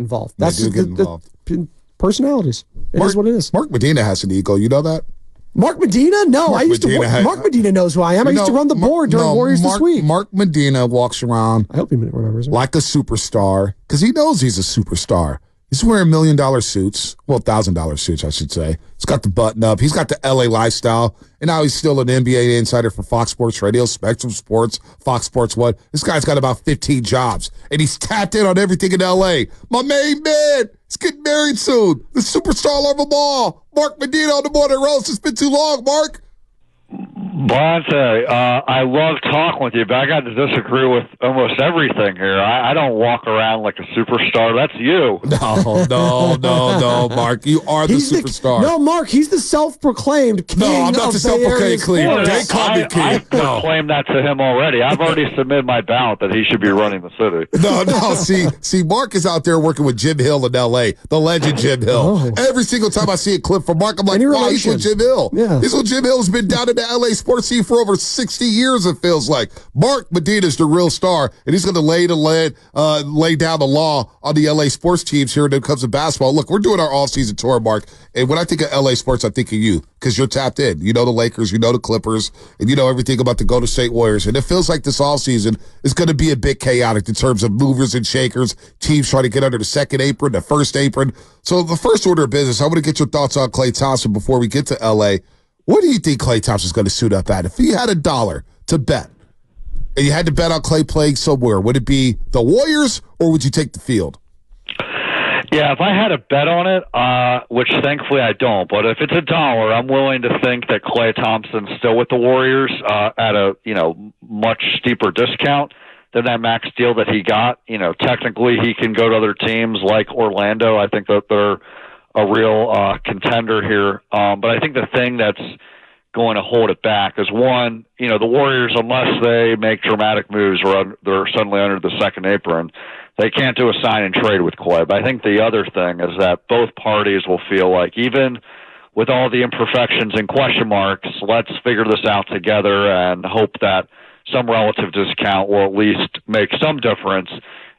involved. They That's do get involved. The personalities. It is what it is. Mark Medina has an ego. You know that? Mark Medina? No, Mark Medina knows who I am. I used to run the board during Warriors This Week. Mark Medina walks around. I hope he remembers me. Like a superstar, because he knows he's a superstar. He's wearing $1 million suits. Well, $1,000 suits, I should say. He's got the button up. He's got the LA lifestyle. And now he's still an NBA insider for Fox Sports Radio, Spectrum Sports, Fox Sports What. This guy's got about 15 jobs. And he's tapped in on everything in LA. My main man, he's getting married soon. The superstar of them all. Mark Medina on the morning roast. It's been too long, Mark. Bonte, I love talking with you, but I got to disagree with almost everything here. I don't walk around like a superstar. That's you. No, Mark. You are the superstar. No, Mark, he's the self-proclaimed king. No, I'm not the self-proclaimed king. They call me king. I proclaimed that to him already. I've already submitted my ballot that he should be running the city. No. See, Mark is out there working with Jim Hill in L.A., the legend Jim Hill. Oh. Every single time I see a clip from Mark, I'm like, wow, he's with Jim Hill. Yeah. He's with Jim Hill. Has been down in the L.A. sports scene for over 60 years, it feels like. Mark Medina's the real star, and he's going to lay down the law on the L.A. sports teams here when it comes to basketball. Look, we're doing our off-season tour, Mark, and when I think of L.A. sports, I think of you because you're tapped in. You know the Lakers, you know the Clippers, and you know everything about the Golden State Warriors, and it feels like this offseason is going to be a bit chaotic in terms of movers and shakers, teams trying to get under the second apron, the first apron. So the first order of business, I want to get your thoughts on Klay Thompson before we get to L.A. What do you think Klay Thompson's going to suit up at? If you had $1 to bet, and you had to bet on Klay playing somewhere, would it be the Warriors or would you take the field? Yeah, if I had a bet on it, which thankfully I don't, but if it's $1, I'm willing to think that Klay Thompson's still with the Warriors at a much steeper discount than that max deal that he got. Technically he can go to other teams like Orlando. I think that they're a real contender here. But I think the thing that's going to hold it back is, one, the Warriors, unless they make dramatic moves or they're suddenly under the second apron, they can't do a sign and trade with Klay. But I think the other thing is that both parties will feel like, even with all the imperfections and question marks, let's figure this out together and hope that some relative discount will at least make some difference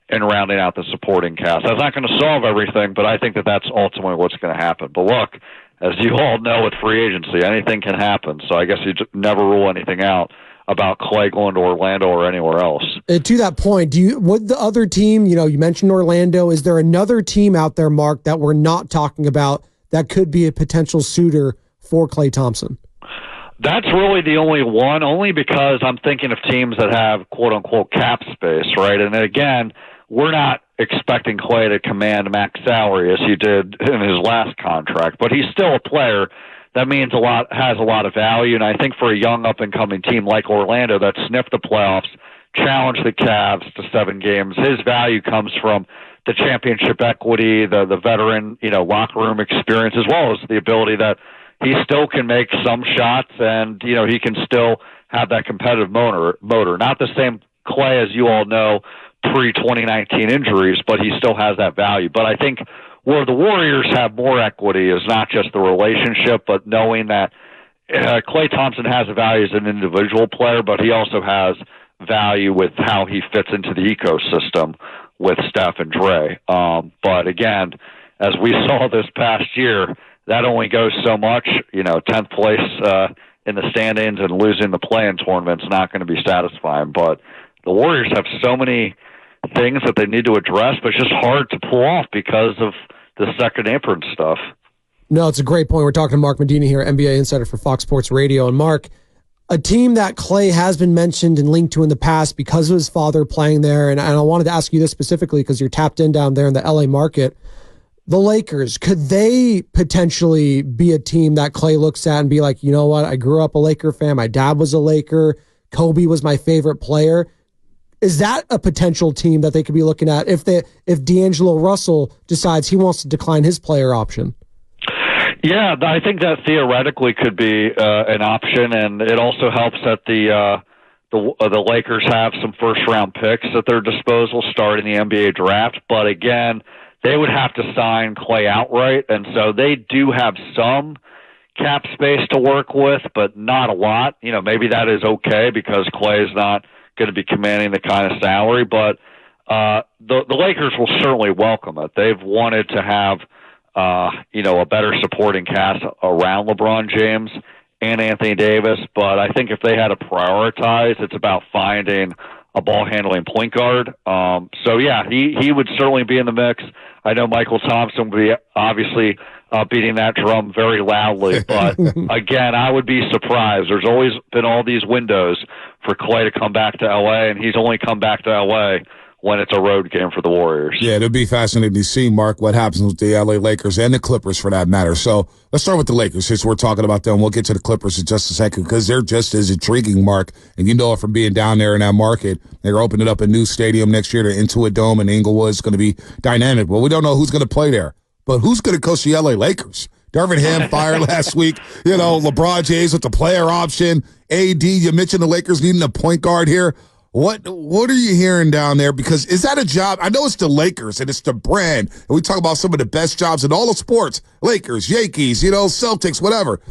in rounding out the supporting cast. That's not going to solve everything, but I think that that's ultimately what's going to happen. But look, as you all know with free agency, anything can happen. So I guess you never rule anything out about Klay going to Orlando or anywhere else. To that point, would the other team, you mentioned Orlando, is there another team out there, Mark, that we're not talking about that could be a potential suitor for Klay Thompson? That's really the only one, only because I'm thinking of teams that have quote-unquote cap space, right? And again, we're not expecting Klay to command max salary as he did in his last contract, but he's still a player that means has a lot of value. And I think for a young up-and-coming team like Orlando that sniffed the playoffs, challenged the Cavs to 7 games, his value comes from the championship equity, the veteran, locker room experience, as well as the ability that he still can make some shots and, he can still have that competitive motor. Not the same Klay, as you all know, pre-2019 injuries, but he still has that value. But I think where the Warriors have more equity is not just the relationship, but knowing that Klay Thompson has a value as an individual player, but he also has value with how he fits into the ecosystem with Steph and Dre. But again, as we saw this past year, that only goes so much. 10th place in the standings and losing the play-in tournament's not going to be satisfying. But the Warriors have so many things that they need to address, but it's just hard to pull off because of the second apron stuff. No, it's a great point. We're talking to Mark Medina here, NBA insider for Fox Sports Radio. And Mark, a team that Klay has been mentioned and linked to in the past because of his father playing there, and I wanted to ask you this specifically because you're tapped in down there in the LA market, the Lakers, could they potentially be a team that Klay looks at and be like, you know what, I grew up a Laker fan, my dad was a Laker, Kobe was my favorite player. Is that a potential team that they could be looking at if D'Angelo Russell decides he wants to decline his player option? Yeah, I think that theoretically could be an option, and it also helps that the Lakers have some first-round picks at their disposal starting the NBA draft. But again, they would have to sign Klay outright, and so they do have some cap space to work with, but not a lot. Maybe that is okay because Klay is not going to be commanding the kind of salary, but the Lakers will certainly welcome it. They've wanted to have a better supporting cast around LeBron James and Anthony Davis, but I think if they had to prioritize, it's about finding a ball-handling point guard. He would certainly be in the mix. I know Michael Thompson would be obviously beating that drum very loudly, but again, I would be surprised. There's always been all these windows for Klay to come back to L.A., and he's only come back to L.A. when it's a road game for the Warriors. Yeah, it'll be fascinating to see, Mark, what happens with the LA Lakers and the Clippers for that matter. So let's start with the Lakers since we're talking about them. We'll get to the Clippers in just a second because they're just as intriguing, Mark. And you know it from being down there in that market. They're opening up a new stadium next year, the Intuit Dome in Inglewood. It's going to be dynamic. Well, we don't know who's going to play there. But who's going to coach the LA Lakers? Darvin Ham fired last week. LeBron James with the player option. AD, you mentioned the Lakers needing a point guard here. What are you hearing down there? Because is that a job? I know it's the Lakers and it's the brand. And we talk about some of the best jobs in all of sports. Lakers, Yankees, Celtics, whatever.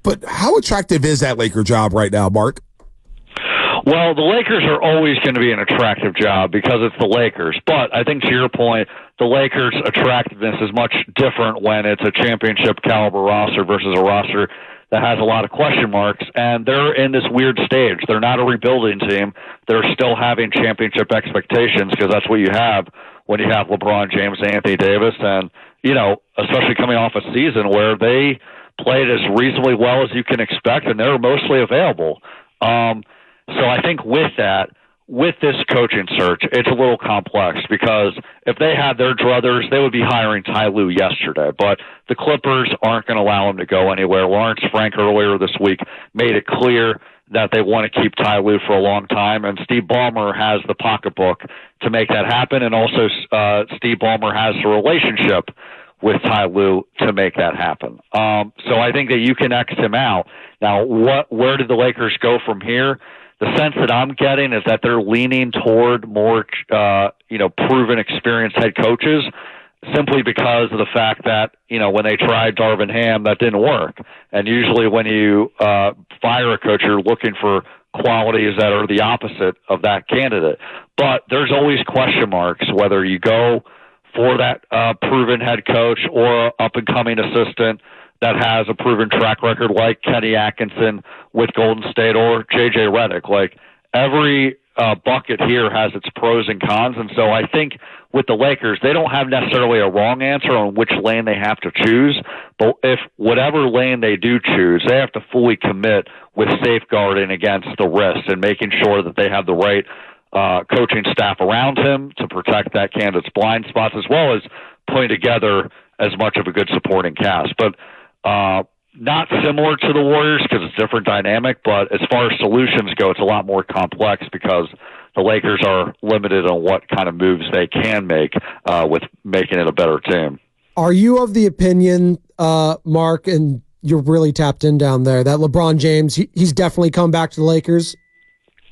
But how attractive is that Laker job right now, Mark? Well, the Lakers are always going to be an attractive job because it's the Lakers. But I think to your point, the Lakers' attractiveness is much different when it's a championship caliber roster versus a roster that has a lot of question marks, and they're in this weird stage. They're not a rebuilding team. They're still having championship expectations because that's what you have when you have LeBron James and Anthony Davis, and, especially coming off a season where they played as reasonably well as you can expect, and they were mostly available. So I think with this coaching search, it's a little complex because if they had their druthers, they would be hiring Ty Lue yesterday. But the Clippers aren't going to allow him to go anywhere. Lawrence Frank earlier this week made it clear that they want to keep Ty Lue for a long time, and Steve Ballmer has the pocketbook to make that happen, and also Steve Ballmer has the relationship with Ty Lue to make that happen. So I think that you can X him out. Now, where did the Lakers go from here? The sense that I'm getting is that they're leaning toward more, proven, experienced head coaches, simply because of the fact that, when they tried Darvin Ham, that didn't work. And usually when you fire a coach, you're looking for qualities that are the opposite of that candidate. But there's always question marks whether you go for that proven head coach or up-and-coming assistant that has a proven track record like Kenny Atkinson with Golden State or J.J. Redick. Like, every bucket here has its pros and cons, and so I think with the Lakers, they don't have necessarily a wrong answer on which lane they have to choose, but if whatever lane they do choose, they have to fully commit with safeguarding against the risk and making sure that they have the right coaching staff around him to protect that candidate's blind spots, as well as putting together as much of a good supporting cast. But not similar to the Warriors because it's a different dynamic, but as far as solutions go, it's a lot more complex because the Lakers are limited on what kind of moves they can make with making it a better team. Are you of the opinion, Mark, and you're really tapped in down there, that LeBron James, he's definitely come back to the Lakers?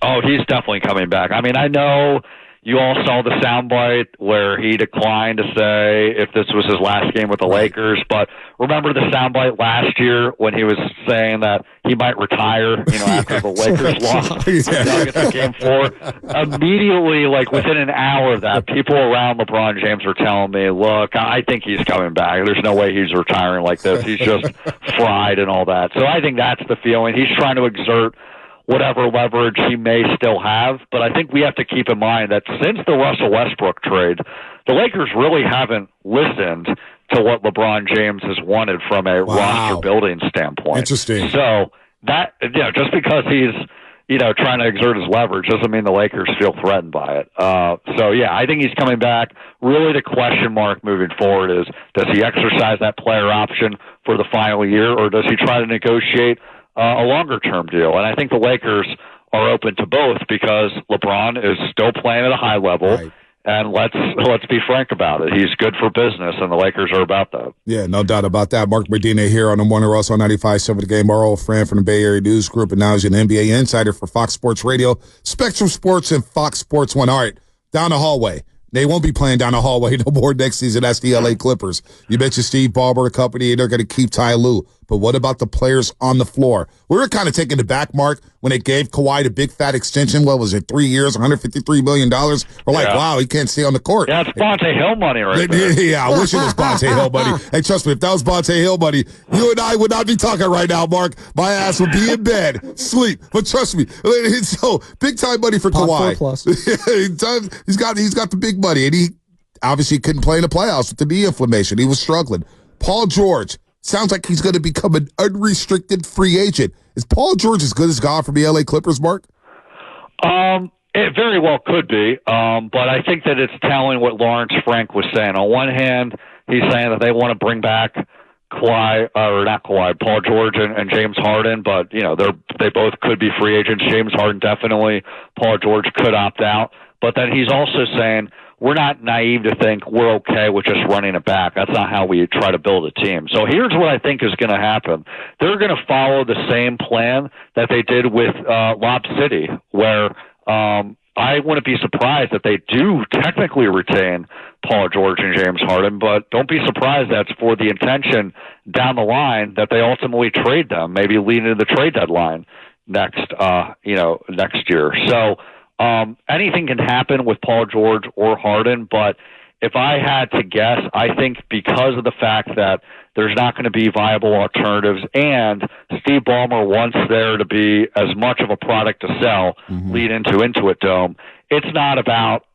Oh, he's definitely coming back. I mean, I know you all saw the soundbite where he declined to say if this was his last game with the Lakers, but remember the soundbite last year when he was saying that he might retire, after the Lakers lost the Nuggets in Game 4? Immediately, within an hour of that, people around LeBron James were telling me, look, I think he's coming back. There's no way he's retiring like this. He's just fried and all that. So I think that's the feeling. He's trying to exert whatever leverage he may still have. But I think we have to keep in mind that since the Russell Westbrook trade, the Lakers really haven't listened to what LeBron James has wanted from a roster building standpoint. Interesting. So that, just because he's, trying to exert his leverage doesn't mean the Lakers feel threatened by it. I think he's coming back. Really the question mark moving forward is, does he exercise that player option for the final year, or does he try to negotiate a longer-term deal? And I think the Lakers are open to both because LeBron is still playing at a high level, right. And let's be frank about it. He's good for business, and the Lakers are about that. Yeah, no doubt about that. Mark Medina here on the Morning Rush on 95.7 The Game, our old friend from the Bay Area News Group, and now he's an NBA insider for Fox Sports Radio, Spectrum Sports, and Fox Sports 1. All right, down the hallway. They won't be playing down the hallway no more next season. That's the LA Clippers. You mentioned Steve Ballmer, company, and they're going to keep Ty Lue. but what about the players on the floor? We were kind of taken aback, Mark, when they gave Kawhi the big fat extension. What was it, 3 years, $153 million? We're like, wow, he can't stay on the court. Yeah, it's Bonte Hill money right there. Yeah, I wish it was Bonte Hill money. Hey, trust me, if that was Bonte Hill money, you and I would not be talking right now, Mark. My ass would be in bed, sleep. But trust me, so big time money for Kawhi. He's got the big money, and he obviously couldn't play in the playoffs with the knee inflammation. He was struggling. Paul George sounds like he's going to become an unrestricted free agent. Is Paul George as good as gone from the LA Clippers, Mark? It very well could be, but I think that it's telling what Lawrence Frank was saying. On one hand, he's saying that they want to bring back Paul George and James Harden, but they both could be free agents. James Harden definitely. Paul George could opt out, but then he's also saying we're not naive to think we're okay with just running it back. That's not how we try to build a team. So here's what I think is going to happen. They're going to follow the same plan that they did with Lob City, where I wouldn't be surprised that they do technically retain Paul George and James Harden, but don't be surprised that's for the intention down the line that they ultimately trade them, maybe leading to the trade deadline next year. So anything can happen with Paul George or Harden, but if I had to guess, I think because of the fact that there's not going to be viable alternatives and Steve Ballmer wants there to be as much of a product to sell lead into Intuit Dome, it's not about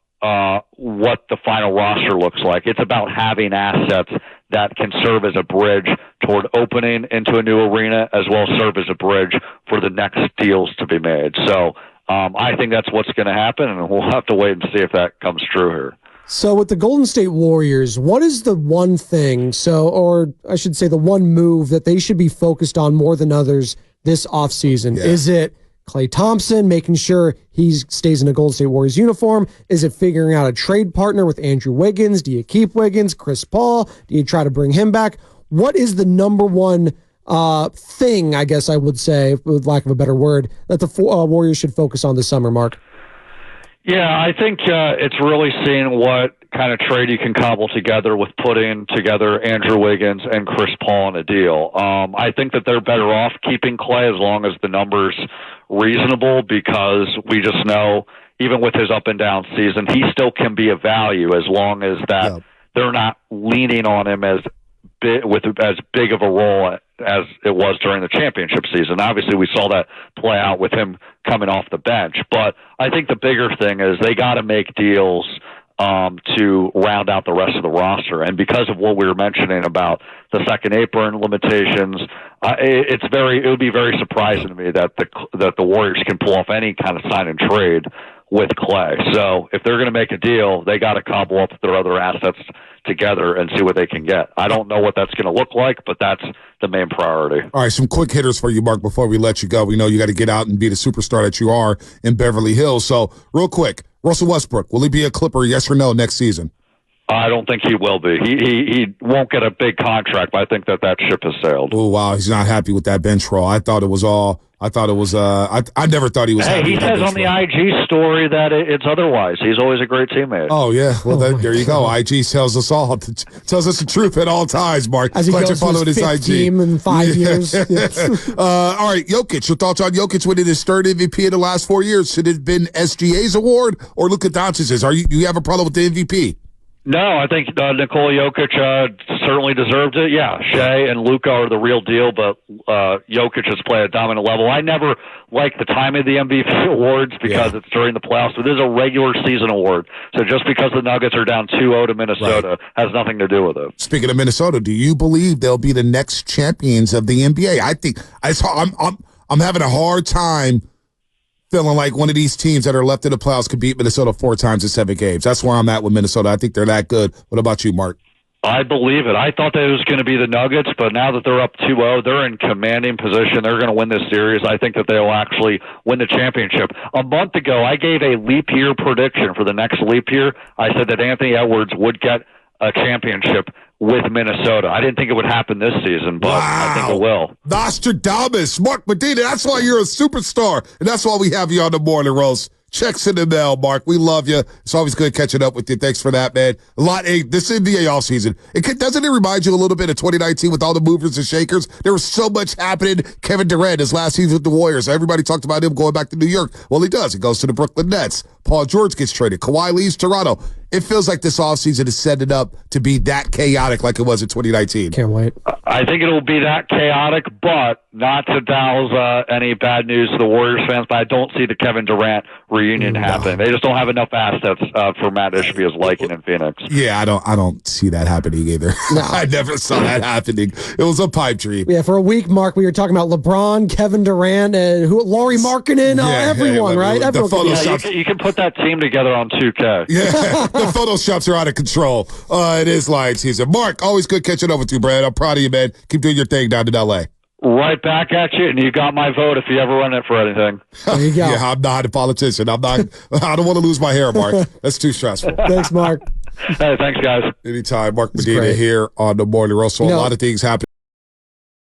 what the final roster looks like. It's about having assets that can serve as a bridge toward opening into a new arena as well as serve as a bridge for the next deals to be made. So I think that's what's going to happen, and we'll have to wait and see if that comes true here. So with the Golden State Warriors, what is the one thing, or I should say the one move that they should be focused on more than others this offseason? Yeah. Is it Klay Thompson, making sure he stays in a Golden State Warriors uniform? Is it figuring out a trade partner with Andrew Wiggins? Do you keep Wiggins? Chris Paul? Do you try to bring him back? What is the number one thing, I guess I would say, with lack of a better word, that the Warriors should focus on this summer, Mark? Yeah, I think it's really seeing what kind of trade you can cobble together with putting together Andrew Wiggins and Chris Paul in a deal. I think that they're better off keeping Klay as long as the number's reasonable, because we just know, even with his up and down season, he still can be a value as long as that they're not leaning on him as big of a role as it was during the championship season. Obviously, we saw that play out with him coming off the bench. But I think the bigger thing is they got to make deals to round out the rest of the roster. And because of what we were mentioning about the second apron limitations, it would be very surprising to me that the Warriors can pull off any kind of sign and trade with Klay. So if they're going to make a deal, they got to cobble up their other assets together and see what they can get. I don't know what that's going to look like, but that's the main priority. All right, some quick hitters for you, Mark, before we let you go. We know you got to get out and be the superstar that you are in Beverly Hills. So real quick, Russell Westbrook, will he be a Clipper, yes or no, next season? I don't think he will be. He won't get a big contract, but I think that ship has sailed. Oh, wow. He's not happy with that bench roll. I never thought he was happy with that bench roll. He says on the IG story that it's otherwise. He's always a great teammate. Oh, yeah. Well, there you go. IG tells us all. Tells us the truth at all times, Mark. As he goes to his fifth team in 5 years. All right, Jokic. Your thoughts on Jokic winning his third MVP in the last 4 years? Should it have been SGA's award or Luka Doncic's? Do you have a problem with the MVP? No, I think Nikola Jokic certainly deserved it. Yeah, Shea and Luka are the real deal, but Jokic has played at a dominant level. I never like the time of the MVP awards because it's during the playoffs. It is a regular season award. So just because the Nuggets are down 2-0 to Minnesota has nothing to do with it. Speaking of Minnesota, do you believe they'll be the next champions of the NBA? I think I'm having a hard time feeling like one of these teams that are left in the playoffs could beat Minnesota 4 times in 7 games. That's where I'm at with Minnesota. I think they're that good. What about you, Mark? I believe it. I thought that it was going to be the Nuggets, but now that they're up 2-0, they're in commanding position. They're going to win this series. I think that they'll actually win the championship. A month ago, I gave a leap year prediction for the next leap year. I said that Anthony Edwards would get a championship with Minnesota. I didn't think it would happen this season, but I think it will. Nostradamus, Mark Medina, that's why you're a superstar, and that's why we have you on the Morning Roast. Checks in the mail, Mark. We love you. It's always good catching up with you. Thanks for that, man. This NBA offseason, doesn't it remind you a little bit of 2019 with all the movers and shakers? There was so much happening. Kevin Durant, his last season with the Warriors. Everybody talked about him going back to New York. Well, he does. He goes to the Brooklyn Nets. Paul George gets traded. Kawhi leaves Toronto. It feels like this offseason is setting up to be that chaotic like it was in 2019. Can't wait. I think it'll be that chaotic, but not to douse any bad news to the Warriors fans, but I don't see the Kevin Durant reunion happening. They just don't have enough assets for Matt Ishbia's liking in Phoenix. Yeah, I don't see that happening either. No. I never saw that happening. It was a pipe dream. Yeah, for a week, Mark, we were talking about LeBron, Kevin Durant, and Lauri Markkanen, everyone, right? Everyone you can put that team together on 2K. Yeah, the Photoshops are out of control. It is Lions season. Mark, always good catching up with you, Brad. I'm proud of you, man. Keep doing your thing down in L.A. Right back at you, and you got my vote if you ever run it for anything. There you go. Yeah, I'm not a politician. I don't want to lose my hair, Mark. That's too stressful. Thanks, Mark. Hey, thanks, guys. Anytime. Mark Medina here on the Morning Roast. So a lot of things happen.